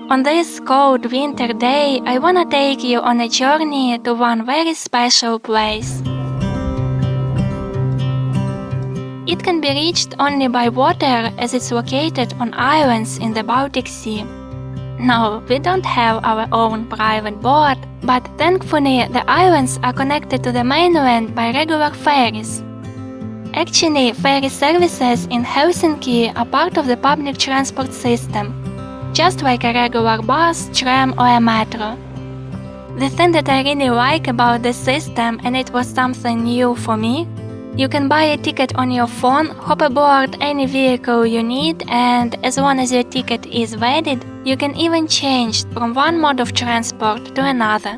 On this cold winter day, I wanna take you on a journey to one very special place. It can be reached only by water as it's located on islands in the Baltic Sea. No, we don't have our own private boat, but thankfully the islands are connected to the mainland by regular ferries. Actually, ferry services in Helsinki are part of the public transport system, just like a regular bus, tram or a metro. The thing that I really like about this system, and it was something new for me, you can buy a ticket on your phone, hop aboard any vehicle you need, and as long as your ticket is valid, you can even change from one mode of transport to another.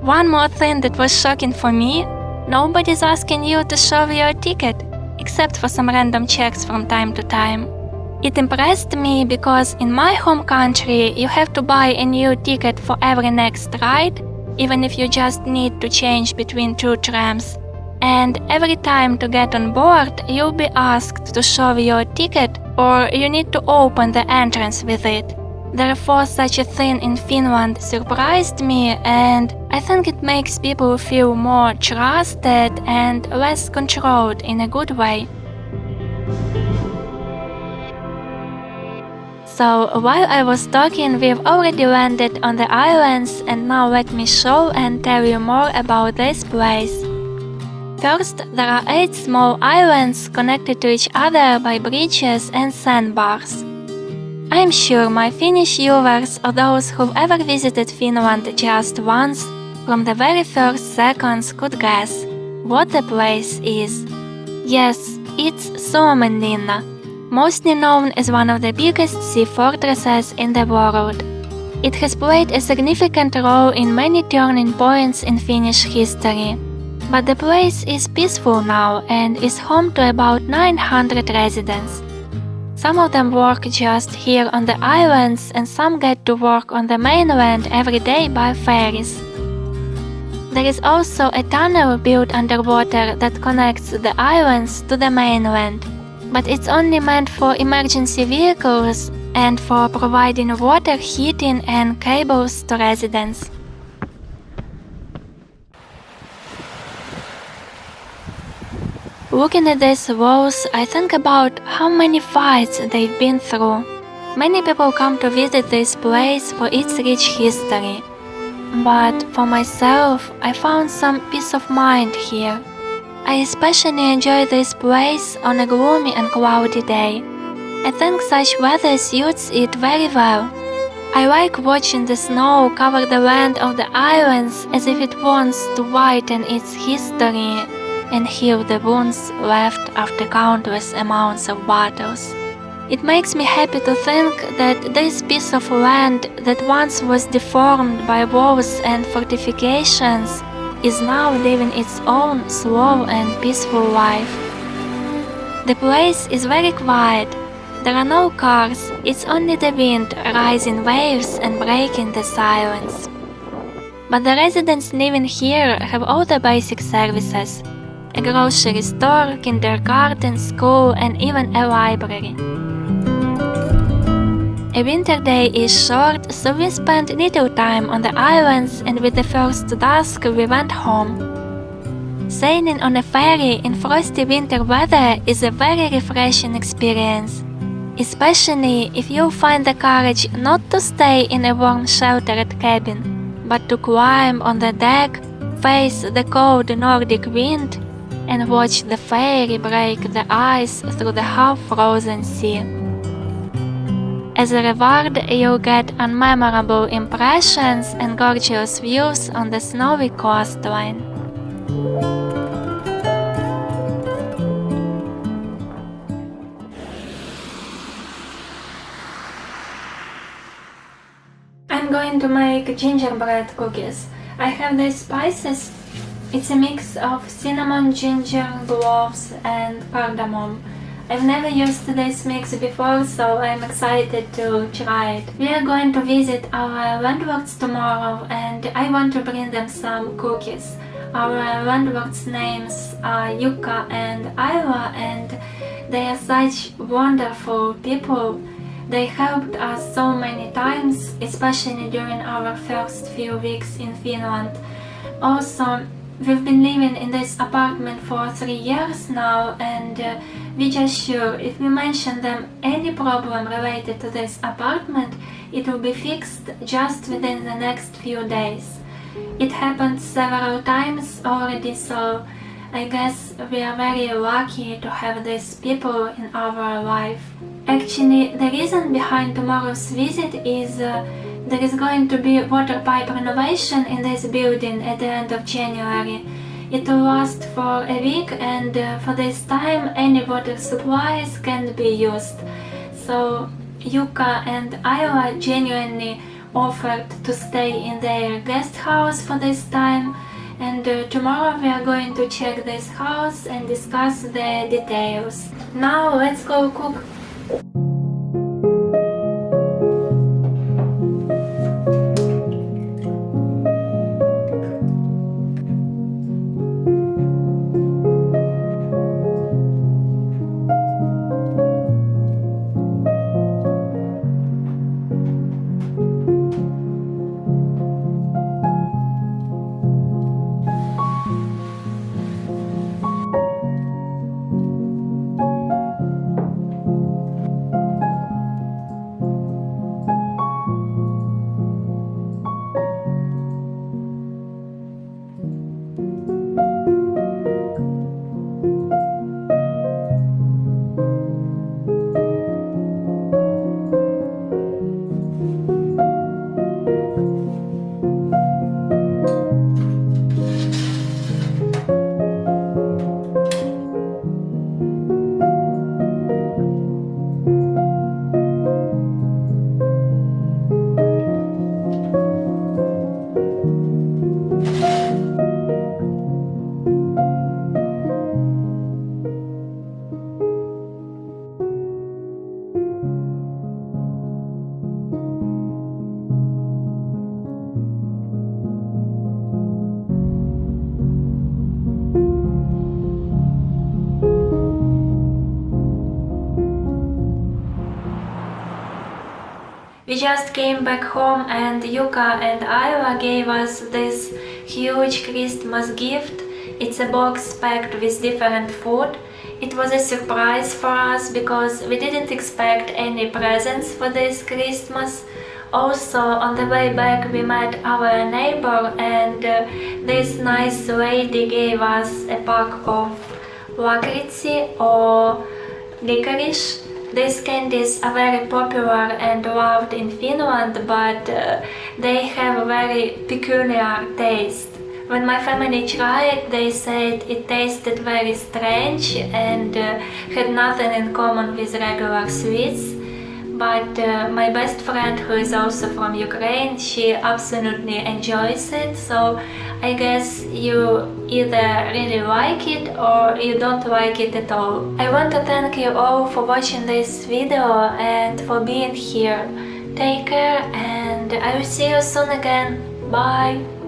One more thing that was shocking for me, nobody's asking you to show your ticket, except for some random checks from time to time. It impressed me because in my home country you have to buy a new ticket for every next ride, even if you just need to change between two trams. And every time to get on board, you'll be asked to show your ticket or you need to open the entrance with it. Therefore, such a thing in Finland surprised me, and I think it makes people feel more trusted and less controlled in a good way. So, while I was talking, we've already landed on the islands, and now let me show and tell you more about this place. First, there are 8 small islands connected to each other by bridges and sandbars. I'm sure my Finnish viewers or those who've ever visited Finland just once, from the very first seconds could guess what the place is. Yes, it's Suomenlinna, mostly known as one of the biggest sea fortresses in the world. It has played a significant role in many turning points in Finnish history. But the place is peaceful now and is home to about 900 residents. Some of them work just here on the islands and some get to work on the mainland every day by ferries. There is also a tunnel built underwater that connects the islands to the mainland, but it's only meant for emergency vehicles and for providing water, heating and cables to residents. Looking at these walls, I think about how many fights they've been through. Many people come to visit this place for its rich history. But for myself, I found some peace of mind here. I especially enjoy this place on a gloomy and cloudy day. I think such weather suits it very well. I like watching the snow cover the land of the islands as if it wants to whiten its history and heal the wounds left after countless amounts of battles. It makes me happy to think that this piece of land that once was deformed by walls and fortifications is now living its own slow and peaceful life. The place is very quiet. There are no cars, it's only the wind rising waves and breaking the silence. But the residents living here have all the basic services: a grocery store, kindergarten, school, and even a library. A winter day is short, so we spent little time on the islands, and with the first dusk we went home. Sailing on a ferry in frosty winter weather is a very refreshing experience, especially if you find the courage not to stay in a warm sheltered cabin, but to climb on the deck, face the cold Nordic wind, and watch the ferry break the ice through the half-frozen sea. As a reward, you'll get unmemorable impressions and gorgeous views on the snowy coastline. I'm going to make gingerbread cookies. I have these spices. It's a mix of cinnamon, ginger, cloves and cardamom. I've never used this mix before, so I'm excited to try it. We are going to visit our landlords tomorrow and I want to bring them some cookies. Our landlords' names are Jukka and Ayla, and they are such wonderful people. They helped us so many times, especially during our first few weeks in Finland. Also, we've been living in this apartment for 3 years now, and we just sure if we mention them any problem related to this apartment, it will be fixed just within the next few days. It happened several times already, so I guess we are very lucky to have these people in our life. Actually, the reason behind tomorrow's visit is there is going to be water pipe renovation in this building at the end of January. It will last for a week, and for this time any water supplies can be used. So Yuka and Ayla genuinely offered to stay in their guest house for this time, and tomorrow we are going to check this house and discuss the details. Now let's go cook. We just came back home, and Yuka and Ayla gave us this huge Christmas gift. It's a box packed with different food. It was a surprise for us because we didn't expect any presents for this Christmas. Also, on the way back we met our neighbor, and this nice lady gave us a pack of lakritsi or licorice. These candies are very popular and loved in Finland, but they have a very peculiar taste. When my family tried, they said it tasted very strange and had nothing in common with regular sweets. But my best friend, who is also from Ukraine, she absolutely enjoys it, so I guess you either really like it or you don't like it at all. I want to thank you all for watching this video and for being here. Take care, and I will see you soon again. Bye!